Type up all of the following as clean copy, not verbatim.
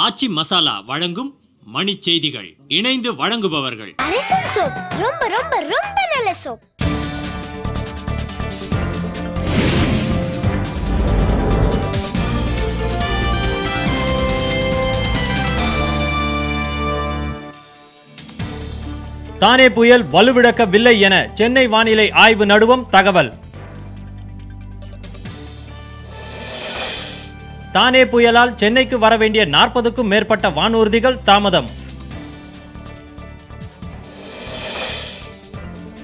ஆச்சி மசாலா வழங்கும் மணி செய்திகள். இணைந்து வழங்குபவர்கள் அரசன் சோப். ரொம்ப ரொம்ப ரொம்ப நல்ல சோப். தானே புயல் வலுவிழக்கவில்லை என சென்னை வானிலை ஆய்வு நடுவம் தகவல். தானே புயலால் சென்னைக்கு வரவேண்டிய 40க்கும் மேற்பட்ட வானூர்திகள் தாமதம்.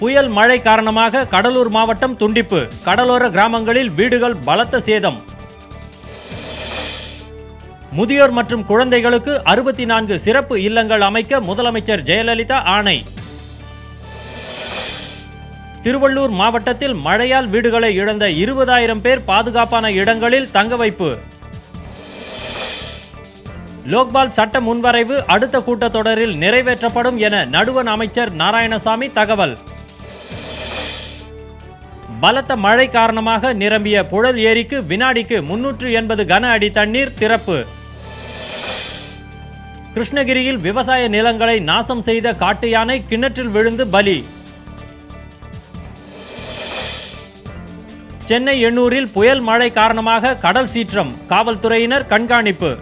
புயல் மழை காரணமாக கடலூர் மாவட்டம் துண்டிப்பு. கடலோர கிராமங்களில் வீடுகள் பலத்த சேதம். முதியோர் மற்றும் குழந்தைகளுக்கு 64 சிறப்பு இல்லங்கள் அமைக்க முதலமைச்சர் ஜெயலலிதா ஆணை. திருவள்ளூர் மாவட்டத்தில் மழையால் வீடுகளை இழந்த 20,000 பேர் பாதுகாப்பான இடங்களில் தங்க வைப்பு. லோக்பால் சட்ட முன்வரைவு அடுத்த கூட்டத்தொடரில் நிறைவேற்றப்படும் என நடுவண் அமைச்சர் நாராயணசாமி தகவல். பலத்த மழை காரணமாக நிரம்பிய புழல் ஏரிக்கு வினாடிக்கு 380 கன அடி தண்ணீர் திறப்பு. கிருஷ்ணகிரியில் விவசாய நிலங்களை நாசம் செய்த காட்டு யானை கிணற்றில் விழுந்து பலி. சென்னை எண்ணூரில் புயல் மழை காரணமாக கடல் சீற்றம். காவல்துறையினர் கண்காணிப்பு.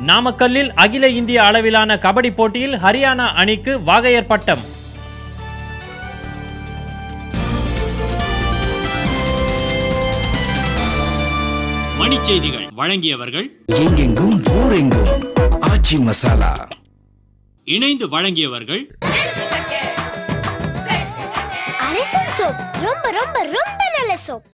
நாமக்கல்லில் அகில இந்திய அளவிலான கபடி போட்டியில் ஹரியானா அணிக்கு வாகையர் பட்டம். மணி செய்திகள் வழங்கியவர்கள் எங்கெங்கும் ஊரெங்கும் ஆச்சி மசாலா. இணைந்து வழங்கியவர்கள் அரசன் சோப். ரொம்ப ரொம்ப ரொம்ப நல்ல சோப்.